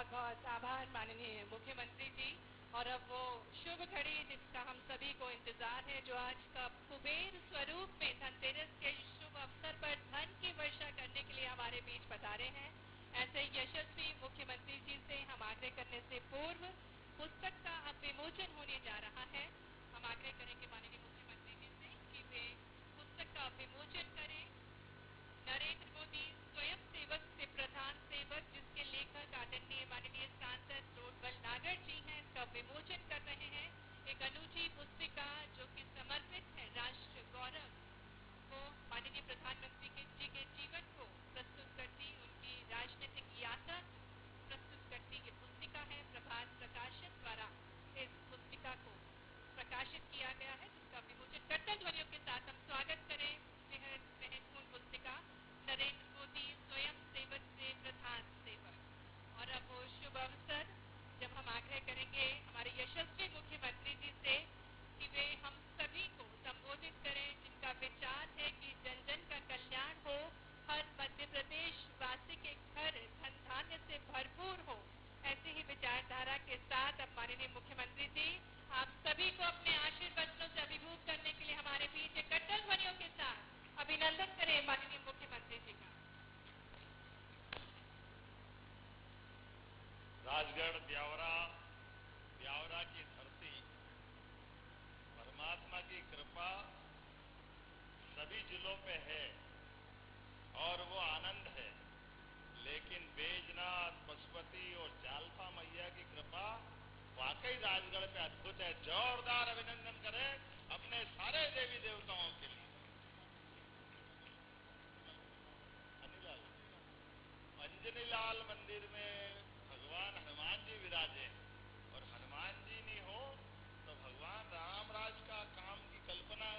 बहुत बहुत आभार माननीय मुख्यमंत्री जी। और अब वो शुभ घड़ी जिसका हम सभी को इंतजार है, जो आज का कुबेर स्वरूप में धनतेरस के शुभ अवसर पर धन की वर्षा करने के लिए हमारे बीच पधारे हैं। ऐसे यशस्वी मुख्यमंत्री जी से हम आग्रह करने से पूर्व पुस्तक का अब विमोचन होने जा रहा है। हम आग्रह करेंगे माननीय मुख्यमंत्री जी से कि वे पुस्तक का विमोचन करें। नरेंद्र मोदी स्वयं सेवक से प्रधान सेवक, जिसके लेखक आदरणीय माननीय सांसद रोडबल नागर जी हैं, इसका विमोचन कर रहे हैं। एक अनूठी पुस्तिका जो कि समर्पित है राष्ट्र गौरव को, माननीय प्रधानमंत्री जी के जीवन को प्रस्तुत करती, उनकी राजनीतिक यात्रा प्रस्तुत करती ये पुस्तिका है। प्रभात प्रकाशन द्वारा इस पुस्तिका को प्रकाशित किया गया है, जिसका विमोचन करतल ध्वनियों के साथ हम स्वागत करें महत्वपूर्ण पुस्तिका नरेंद्र मोदी स्वयं सेवक से प्रधान सेवक। और अब वो शुभ अवसर जब हम आग्रह करेंगे हमारे यशस्वी मुख्यमंत्री जी से कि वे हम सभी को संबोधित करें, जिनका विचार है कि जन जन का कल्याण हो, हर मध्य प्रदेश वासी के घर धन धान्य से भरपूर हो। ऐसी ही विचारधारा के साथ अब माननीय मुख्यमंत्री जी आप सभी को अपने आशीर्वचनों से अभिभूत करने के लिए हमारे बीच एक करतल ध्वनियों के साथ अभिनंदन करें माननीय मुख्यमंत्री जी का। राजगढ़ ब्यावरा की धरती, परमात्मा की कृपा सभी जिलों पे है और वो आनंद है, लेकिन बैजनाथ, पशुपति और जालपा मैया की कृपा वाकई राजगढ़ पे अद्भुत है। जोरदार अभिनंदन करें अपने सारे देवी देवताओं के लिए। अंजनीलाल मंदिर में भगवान हनुमान जी विराजे, और हनुमान जी नहीं हो तो भगवान रामराज का काम की कल्पना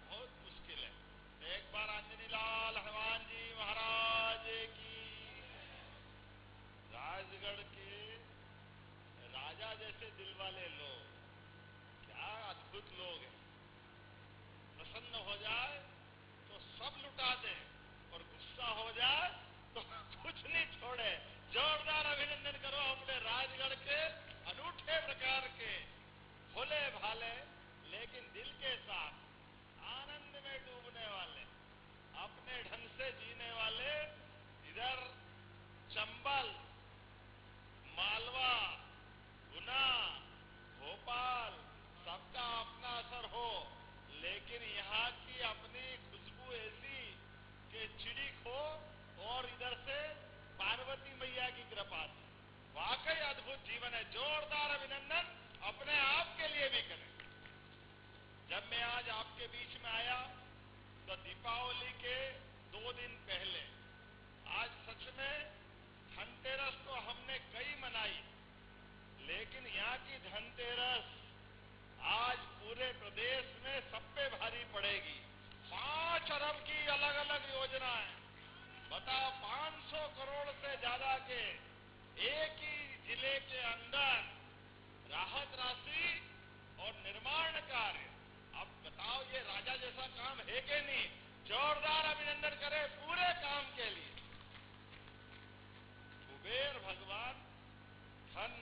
बहुत मुश्किल है। तो एक बार अंजनीलाल हनुमान जी महाराज की। राजगढ़ के राजा जैसे दिल वाले लोग, क्या अद्भुत लोग हैं। प्रसन्न हो जाए तो सब लुटा दे और गुस्सा हो जाए तो कुछ नहीं छोड़े। जोरदार अभिनंदन करो अपने राजगढ़ के अनूठे प्रकार के भोले भाले लेकिन दिल के साथ आनंद में डूबने वाले, अपने ढंग से जीने वाले। इधर चंबल, मालवा, गुना, भोपाल सबका अपना असर हो, लेकिन यहाँ की अपनी खुशबू ऐसी कि चिड़ी खो, और इधर से पार्वती मैया की कृपा थी। वाकई अद्भुत जीवन है। जोरदार अभिनंदन अपने आप के लिए भी करें। जब मैं आज आपके बीच में आया तो दीपावली के 2 दिन पहले, आज सच में धनतेरस तो हमने कई मनाई, लेकिन यहाँ की धनतेरस आज पूरे प्रदेश में सब पे भारी पड़ेगी। 5 अरब की अलग अलग योजनाएं, बताओ 500 करोड़ से ज्यादा के एक ही जिले के अंदर राहत राशि और निर्माण कार्य। अब बताओ ये राजा जैसा काम है कि नहीं? जोरदार अभिनंदन करें पूरे काम के लिए। कुबेर भगवान धन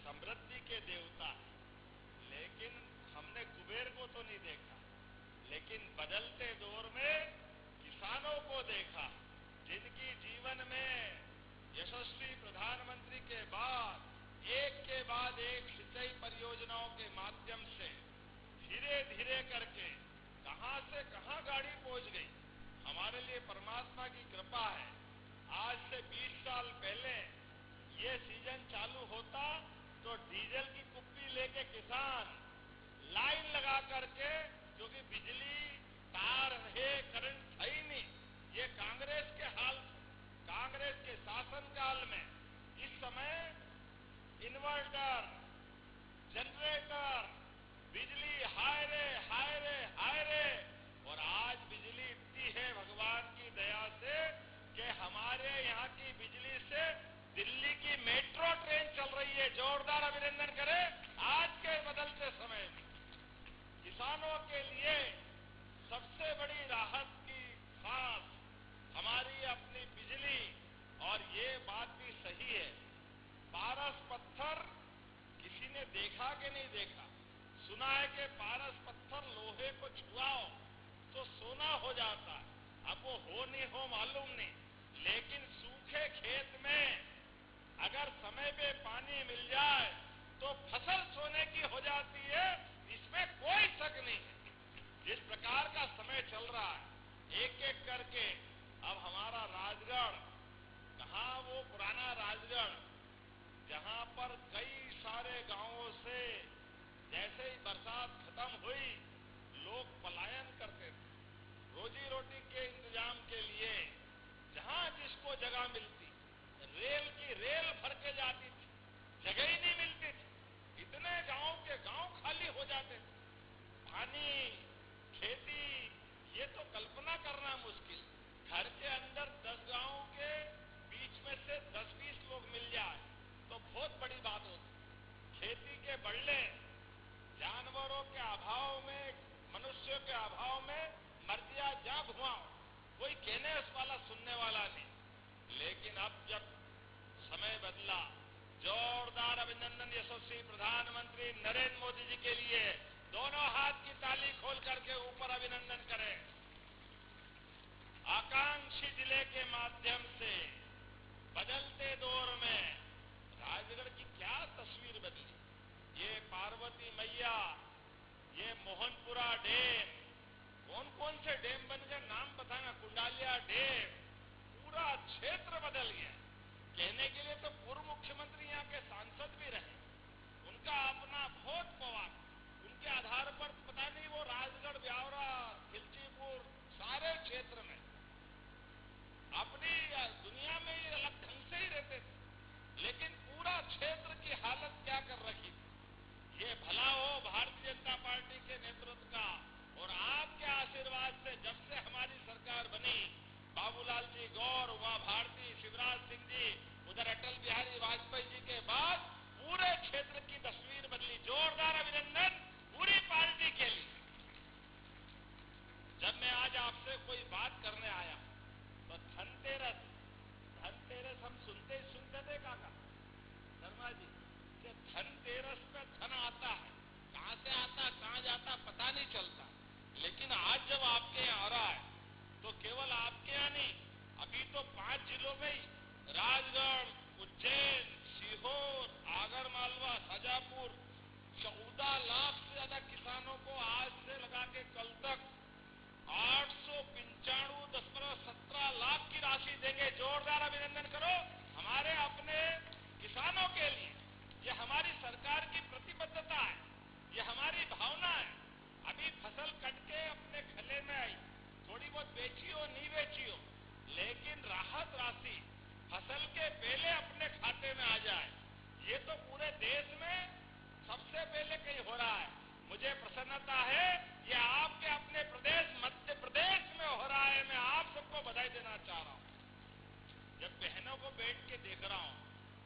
समृद्धि के देवता है, लेकिन हमने कुबेर को तो नहीं देखा, लेकिन बदलते दौर में किसानों को देखा, जिनकी जीवन में यशस्वी प्रधानमंत्री के बाद एक के बाद एक सिंचाई परियोजनाओं के माध्यम से धीरे धीरे करके कहां से कहां गाड़ी पहुंच गई। हमारे लिए परमात्मा की कृपा है। आज से 20 साल पहले ये सीजन चालू होता तो डीजल की कुप्पी लेके किसान लाइन लगा करके, क्योंकि बिजली तार है, करंट था ही नहीं। ये कांग्रेस के हाल, कांग्रेस के शासनकाल में इस समय इन्वर्टर, जनरेटर, बिजली हाय रे हाय रे हाय रे। और आज बिजली इतनी है भगवान की दया से कि हमारे यहाँ की बिजली से दिल्ली की मेट्रो ट्रेन चल रही है। जोरदार अभिनंदन करें आज के बदलते समय में। किसानों के लिए सबसे बड़ी राहत की सांस हमारी अपनी बिजली, और ये बात भी सही है देखा कि नहीं देखा? सुना है कि पारस पत्थर लोहे को छुआओ तो सोना हो जाता है। अब वो हो नहीं हो मालूम नहीं, लेकिन सूखे खेत में अगर समय पे पानी मिल जाए तो फसल सोने की हो जाती है, इसमें कोई शक नहीं है। जिस प्रकार का समय चल रहा है, एक एक करके अब हमारा राजगढ़, कहाँ वो पुराना राजगढ़ जहां पर कई सारे गांवों से जैसे ही बरसात खत्म हुई लोग पलायन करते थे रोजी रोटी के इंतजाम के लिए। जहां जिसको जगह मिलती, रेल की रेल भर के जाती थी, जगह ही नहीं मिलती थी। इतने गांव के गांव खाली हो जाते थे। पानी, खेती, ये तो कल्पना करना मुश्किल। घर के अंदर 10 गांव के बीच में से 10-20 लोग मिल जाए तो बहुत बड़ी बात होती। खेती के बढ़ले, जानवरों के अभाव में, मनुष्यों के अभाव में मर्जिया जा घुमाओ, कोई कहने वाला सुनने वाला नहीं। लेकिन अब जब समय बदला, जोरदार अभिनंदन यशस्वी प्रधानमंत्री नरेंद्र मोदी जी के लिए दोनों हाथ की ताली खोल करके ऊपर अभिनंदन करें। आकांक्षी जिले के माध्यम से बदलते दौर में राजगढ़ की क्या तस्वीर बदली। ये पार्वती मैया, ये मोहनपुरा डैम, कौन कौन से डैम बन गए नाम बताना, कुंडालिया डैम, पूरा क्षेत्र बदल गया। कहने के लिए तो पूर्व मुख्यमंत्री यहाँ के सांसद भी रहे, उनका अपना बहुत पवार, उनके आधार पर पता नहीं वो राजगढ़, ब्यावरा, खिलचीपुर सारे क्षेत्र में अपनी दुनिया में ही अलग ढंग से ही रहते थे, लेकिन पूरा क्षेत्र की हालत क्या कर रखी थी। ये भला हो भारतीय जनता पार्टी के नेतृत्व का और आपके आशीर्वाद से जब से हमारी सरकार बनी, बाबूलाल जी गौर, उमा भारती, शिवराज सिंह जी, उधर अटल बिहारी वाजपेयी जी के बाद पूरे क्षेत्र की तस्वीर बदली। जोरदार अभिनंदन पूरी पार्टी के लिए। जब मैं आज आपसे कोई बात करने आया तो धनतेरस हम सुनते ही सुनते थे काका शर्मा जी कि धनतेरस में धन आता है, कहां से आता कहां जाता पता नहीं चलता। लेकिन आज जब आपके यहाँ आ रहा है तो केवल आपके यहाँ नहीं, अभी तो 5 जिलों में ही राजगढ़, उज्जैन, सीहोर, आगरमालवा, शाजापुर 14 लाख से ज्यादा किसानों को आज से लगा के कल तक 895.17 लाख की राशि देंगे। जोरदार अभिनंदन करो हमारे अपने किसानों के लिए। ये हमारी सरकार की प्रतिबद्धता है, ये हमारी भावना है। अभी फसल कट के अपने गले में आई, थोड़ी बहुत बेची हो नहीं बेची हो, लेकिन राहत राशि फसल के पहले अपने खाते में आ जाए, ये तो पूरे देश में सबसे पहले कहीं हो रहा है। मुझे प्रसन्नता है ये आपके अपने प्रदेश मध्य प्रदेश में हो रहा है। मैं आप सबको बधाई देना चाह रहा हूं। जब बहनों को बैठ के देख रहा हूं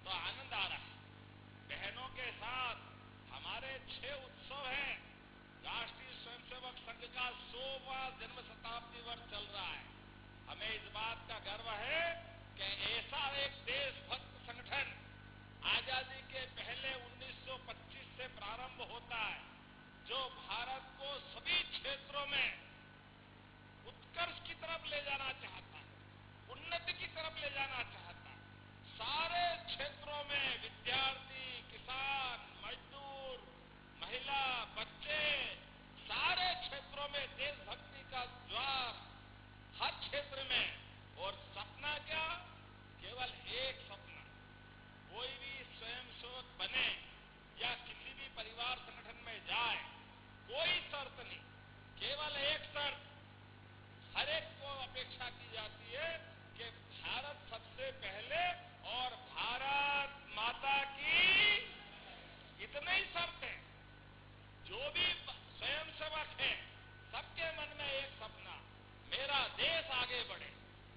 तो आनंद आ रहा है। बहनों के साथ हमारे 6 उत्सव हैं। राष्ट्रीय स्वयंसेवक संघ का 100वां जन्म शताब्दी वर्ष चल रहा है। हमें इस बात का गर्व है कि ऐसा एक देशभक्त संगठन आजादी के पहले 1925 से प्रारंभ होता है, जो भारत को सभी क्षेत्रों में उत्कर्ष की तरफ ले जाना चाहता है, उन्नति की तरफ ले जाना चाहता है। सारे क्षेत्रों में विद्यार्थी, किसान, मजदूर, महिला, बच्चे, सारे क्षेत्रों में देशभक्ति का ज्वार हर क्षेत्र में। और सपना क्या, केवल एक सपना, कोई भी स्वयंसेवक बने या किसी भी परिवार संगठन में जाए, कोई शर्त नहीं, केवल एक शर्त हर एक को अपेक्षा की जाती है कि भारत सबसे पहले और भारत माता की, इतने ही शर्त है। जो भी स्वयंसेवक है सबके मन में एक सपना, मेरा देश आगे बढ़े,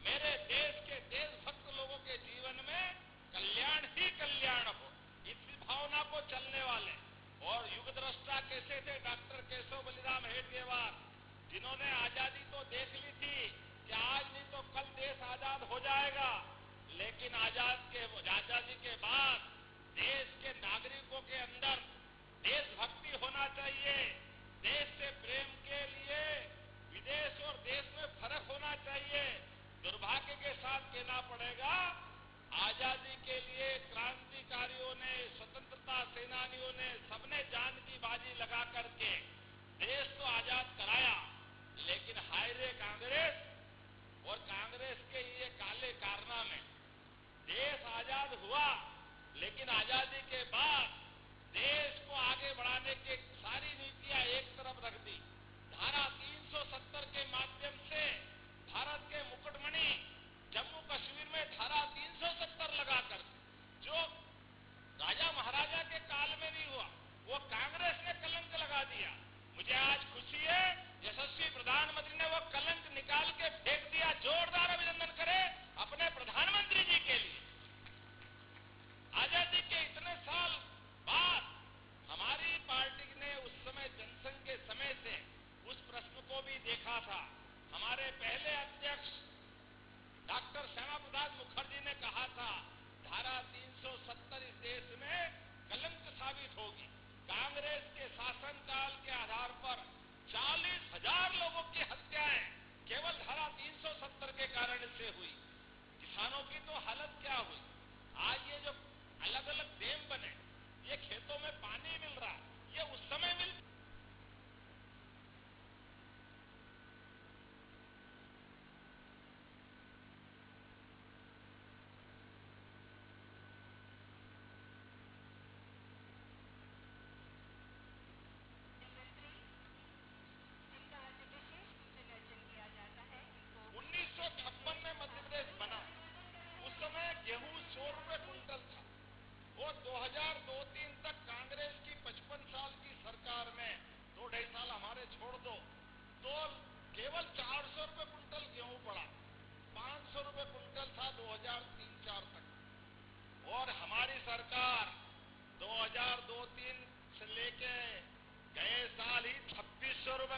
मेरे देश के देशभक्त लोगों के जीवन में कल्याण ही कल्याण हो, इस भावना को चलने वाले। और युग दृष्टा कैसे थे डॉक्टर केशव बलिराम हेडगेवार, जिन्होंने आजादी तो देख ली थी कि आज नहीं तो कल देश आजाद हो जाएगा, लेकिन आजादी के बाद देश के नागरिकों के अंदर देशभक्ति होना चाहिए, देश से प्रेम के लिए विदेश और देश में फर्क होना चाहिए। दुर्भाग्य के साथ कहना पड़ेगा, आजादी के लिए क्रांतिकारियों ने, स्वतंत्रता सेनानियों ने, सबने जान की बाजी लगा करके देश तो आजाद कराया, लेकिन हाय रे कांग्रेस और कांग्रेस के ये काले कारनामे। देश आजाद हुआ, लेकिन आजादी के बाद देश को आगे बढ़ाने की सारी नीतियां एक तरफ रख दी। धारा 370 के माध्यम से भारत के मुकुटमणि जम्मू कश्मीर में धारा 370 लगाकर जो राजा महाराजा के काल में नहीं हुआ, वो कांग्रेस ने कलंक लगा दिया। मुझे आज खुशी है, यशस्वी प्रधानमंत्री ने वो कलंक निकाल के फेंक दिया। जोरदार अभिनंदन करें अपने प्रधानमंत्री जी के लिए। आजादी के इतने साल बाद हमारी पार्टी ने उस समय जनसंघ के समय से उस प्रश्न को भी देखा था। हमारे पहले अध्यक्ष डॉक्टर श्यामा प्रसाद मुखर्जी ने कहा था, धारा 370 इस देश में कलंक साबित होगी। कांग्रेस के शासनकाल के आधार पर 40,000 लोगों की हत्याएं केवल धारा 370 के कारण से हुई। किसानों की तो हालत क्या हुई। आज ये जो अलग अलग डैम बने, ये खेतों में पानी मिल रहा, ये उस समय मिल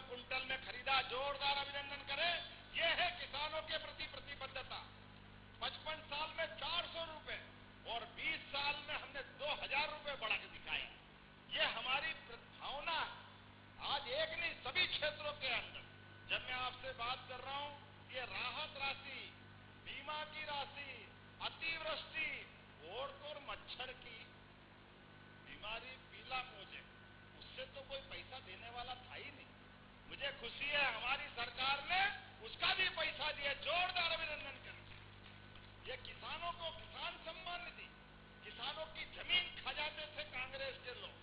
क्विंटल में खरीदा। जोरदार अभिनंदन करें। यह है किसानों के प्रति प्रतिबद्धता। 55 साल में 400 रुपए और 20 साल में हमने 2000 रुपए बढ़ा के दिखाई। ये हमारी भावना आज एक नहीं सभी क्षेत्रों के अंदर। जब मैं आपसे बात कर रहा हूं, ये राहत राशि, बीमा की राशि, अतिवृष्टि और मच्छर की बीमारी पीला मोजे, उससे तो कोई पैसा देने वाला था ही नहीं। मुझे खुशी है हमारी सरकार ने उसका भी पैसा दिया। जोरदार अभिनंदन करें। ये किसानों को किसान सम्मान निधि, किसानों की जमीन खा जाते थे कांग्रेस के लोग,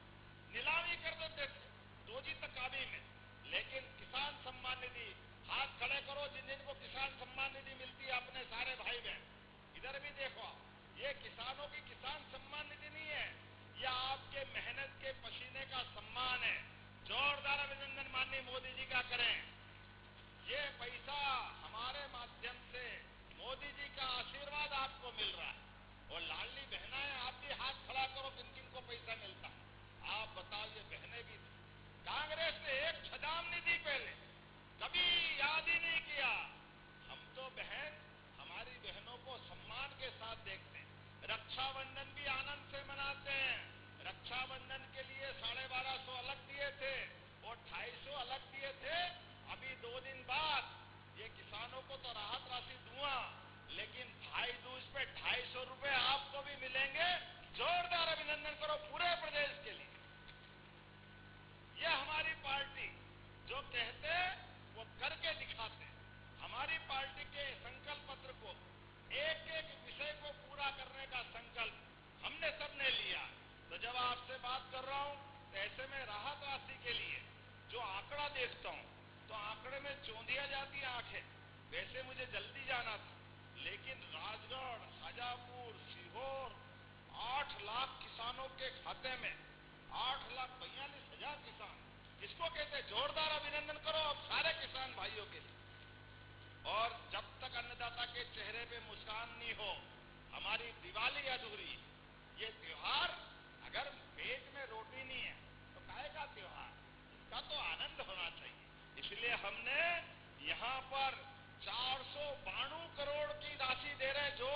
नीलामी कर देते थे 2G तकाबी में, लेकिन किसान सम्मान निधि, हाथ खड़े करो जिन जिनको किसान सम्मान निधि मिलती है अपने सारे भाई बहन। इधर भी देखो, ये किसानों की किसान सम्मान निधि नहीं है, यह आपके मेहनत के पसीने का सम्मान है। जोरदार अभिनंदन माननीय मोदी जी का करें। ये पैसा हमारे माध्यम से मोदी जी का आशीर्वाद आपको मिल रहा है। और लाडली बहनाएं, आप भी हाथ खड़ा करो किन किन को पैसा मिलता है। आप बताओ, ये बहनें भी थी। कांग्रेस ने एक छदाम निधि पहले कभी याद ही नहीं किया। हम तो बहन, हमारी बहनों को सम्मान के साथ देखते हैं। रक्षाबंधन भी आनंद से मनाते हैं। रक्षाबंधन के लिए 1250 अलग दिए थे और 250 अलग दिए थे। अभी 2 दिन बाद ये किसानों को तो राहत राशि दूंगा, लेकिन भाई दूज पे 250 रुपए आपको भी मिलेंगे। जोरदार अभिनंदन करो पूरे प्रदेश के लिए। यह हमारी पार्टी जो कहते वो करके दिखाते। हमारी पार्टी के संकल्प पत्र को, एक एक विषय को पूरा करने का संकल्प हमने सबने लिया। तो जब आपसे बात कर रहा हूं, तो ऐसे में राहत राशि के लिए जो आंकड़ा देखता हूं, तो आंकड़े में चौंधिया जाती आंखें। वैसे मुझे जल्दी जाना था, लेकिन राजगढ़, शाजापुर, सीहोर 8 लाख किसानों के खाते में 8,42,000 किसान, किसको कहते हैं? जोरदार अभिनंदन करो अब सारे किसान भाइयों के लिए। और जब तक अन्नदाता के चेहरे पे मुस्कान नहीं हो, हमारी दिवाली अधूरी। ये त्योहार, अगर पेट में रोटी नहीं है तो काहे का त्योहार? इसका तो आनंद होना चाहिए। इसलिए हमने यहां पर 492 करोड़ की राशि दे रहे। जो